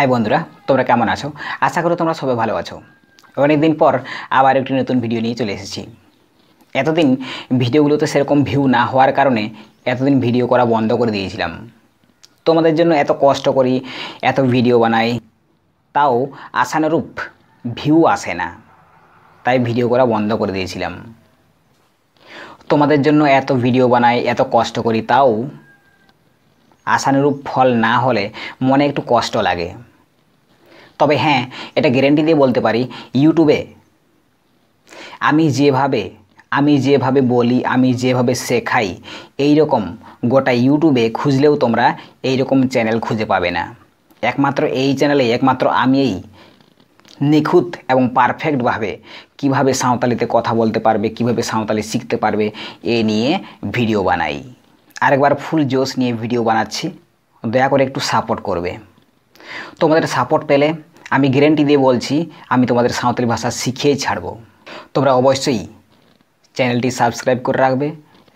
High বন্ধুরা, তোমরা কেমন আছো? আশা করি তোমরা সবাই ভালো আছো। অনেকদিন পর আবার একটি নতুন ভিডিও নিয়ে চলে এসেছি। এতদিন ভিডিওগুলোতে সেরকম ভিউ না হওয়ার কারণে এতদিন ভিডিও করা বন্ধ করে দিয়েছিলাম। তোমাদের জন্য এত কষ্ট করি, এত ভিডিও বানাই, তাও আশানুরূপ ভিউ আসে না, তাই ভিডিও করা বন্ধ করে দিয়েছিলাম। তোমাদের জন্য এত ভিডিও বানাই, এত কষ্ট করি, তাও আশানুরূপ ফল না হলে মনে একটু কষ্ট লাগে। তবে হ্যাঁ, এটা গ্যারান্টি দিয়ে বলতে পারি, ইউটিউবে আমি যেভাবে বলি, আমি যেভাবে শেখাই, এই রকম গোটা ইউটিউবে খুঁজলেও তোমরা এই রকম চ্যানেল খুঁজে পাবে না। একমাত্র এই চ্যানেলে একমাত্র আমিই নিখুঁত এবং পারফেক্টভাবে কিভাবে সাঁওতালিতে কথা বলতে পারবে, কিভাবে সাঁওতালি শিখতে পারবে, এ নিয়ে ভিডিও বানাই। আরেকবার ফুল জোশ নিয়ে ভিডিও বানাচ্ছি, দয়া করে একটু সাপোর্ট করবে। তোমাদের সাপোর্ট পেলে আমি গ্যারান্টি দিয়ে বলছি, আমি তোমাদের সাঁওতালি ভাষা শিখিয়েই ছাড়ব। তোমরা অবশ্যই চ্যানেলটি সাবস্ক্রাইব করে রাখবে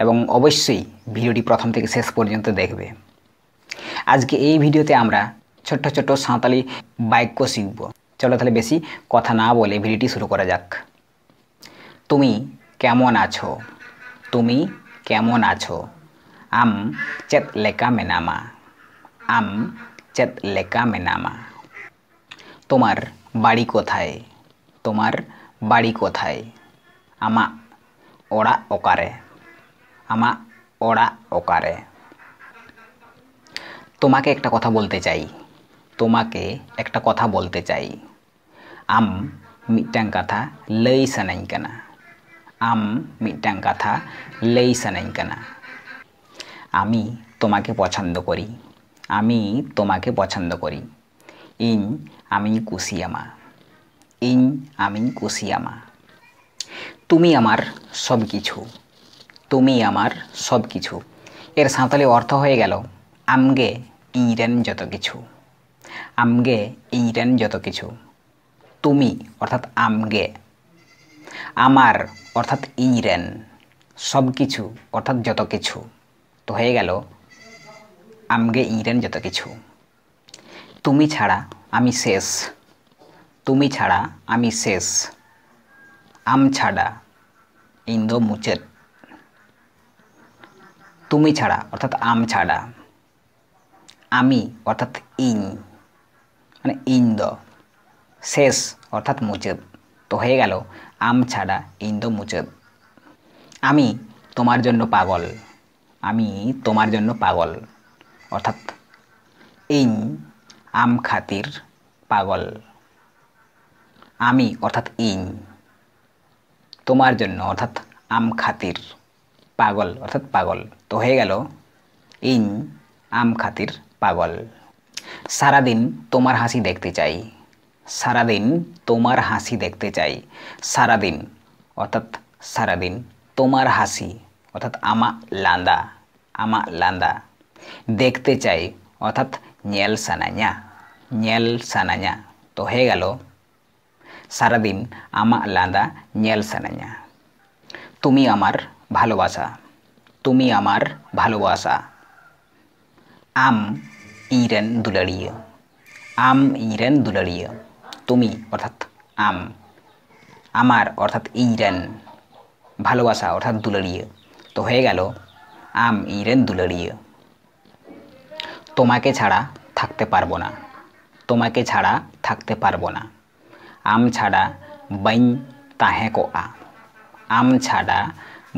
এবং অবশ্যই ভিডিওটি প্রথম থেকে শেষ পর্যন্ত দেখবে। আজকে এই ভিডিওতে আমরা ছোট্ট ছোট্ট সাঁওতালি বাক্য শিখব। চলো তাহলে বেশি কথা না বলে ভিডিওটি শুরু করা যাক। তুমি কেমন আছো? তুমি কেমন আছো? আম চেত লেকা মেনামা। আম চেত লেকা মেনামা। তোমার বাড়ি কোথায়? তোমার বাড়ি কোথায়? আমা ওড়া ওকারে। আমা ওড়া ওকারে। তোমাকে একটা কথা বলতে চাই। তোমাকে একটা কথা বলতে চাই। আম মিট্টাং কথা লই সানাই কানা। আম মিট্টাং কথা লই সানাই কানা। আমি তোমাকে পছন্দ করি। আমি তোমাকে পছন্দ করি। ইন আমি কুসিয়ামা। ইন আমি কুসিয়ামা। তুমি আমার সব কিছু। তুমি আমার সব কিছু। এর সাঁওতালি অর্থ হয়ে গেল আমগে ইরেন যত কিছু। আমগে ইরেন যত কিছু। তুমি অর্থাৎ আমগে, আমার অর্থাৎ ইরেন, সব কিছু অর্থাৎ যত কিছু, তো হয়ে গেল আমগে ইরেন যত কিছু। তুমি ছাড়া আমি শেষ। তুমি ছাড়া আমি শেষ। আম ছাড়া ইন্দো মুচেত। তুমি ছাড়া অর্থাৎ আম ছাড়া, আমি অর্থাৎ ইন মানে ইন্দ, শেষ অর্থাৎ মুচেদ, তো হয়ে গেল আম ছাড়া ইন্দো মুচেদ। আমি তোমার জন্য পাগল। আমি তোমার জন্য পাগল অর্থাৎ ইন আম খাতির পাগল। আমি অর্থাৎ ইন, তোমার জন্য অর্থাৎ আম খাতির, পাগল অর্থাৎ পাগল, তো হয়ে গেল ইন আম খাতির পাগল। সারাদিন তোমার হাসি দেখতে চাই। সারাদিন তোমার হাসি দেখতে চাই। সারাদিন অর্থাৎ সারাদিন, তোমার হাসি অর্থাৎ আমা লান্দা, আমা লান্দা। দেখতে চাই অর্থাৎ ñel sananya, ñel sananya, তো হয়ে গেল সারাদিন আমা লান্দা ñel sananya। তুমি আমার ভালোবাসা। তুমি আমার ভালোবাসা। আম ইরেন দুলাড়িয়া। আম ইরেন দুলাড়িয়া। তুমি অর্থাৎ আম, আমার অর্থাৎ ইরেন, ভালোবাসা অর্থাৎ দুলাড়িয়া, তো হয়ে গেল আম ইরেন দুলাড়িয়া। তোমাকে ছাড়া থাকতে পারবো না। তোমাকে ছাড়া থাকতে পারবো না। আম ছাড়া বইন তাহে কো আ। আম ছাড়া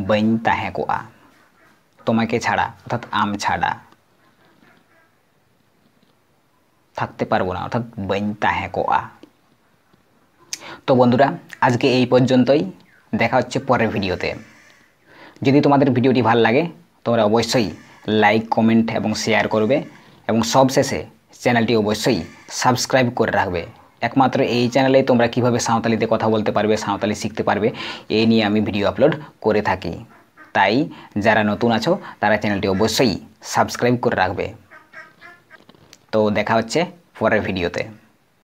বইন তাহে কো আ। তোমাকে ছাড়া অর্থাৎ আম ছাড়া থাকতে পারবো না অর্থাৎ বইন তাহে কো আ। তো বন্ধুরা, আজকে এই পর্যন্তই। দেখা হচ্ছে পরের ভিডিওতে। যদি তোমাদের ভিডিওটি ভালো লাগে তোমরা অবশ্যই লাইক, কমেন্ট এবং শেয়ার করবে এবং সবশেষে চ্যানেলটি অবশ্যই সাবস্ক্রাইব করে রাখবে। একমাত্র এই চ্যানেলেই তোমরা কিভাবে সাঁওতালিতে কথা বলতে পারবে, সাঁওতালি শিখতে পারবে, এই নিয়ে আমি ভিডিও আপলোড করে থাকি। তাই যারা নতুন আছো তারা চ্যানেলটি অবশ্যই সাবস্ক্রাইব করে রাখবে। তো দেখা হচ্ছে পরের ভিডিওতে।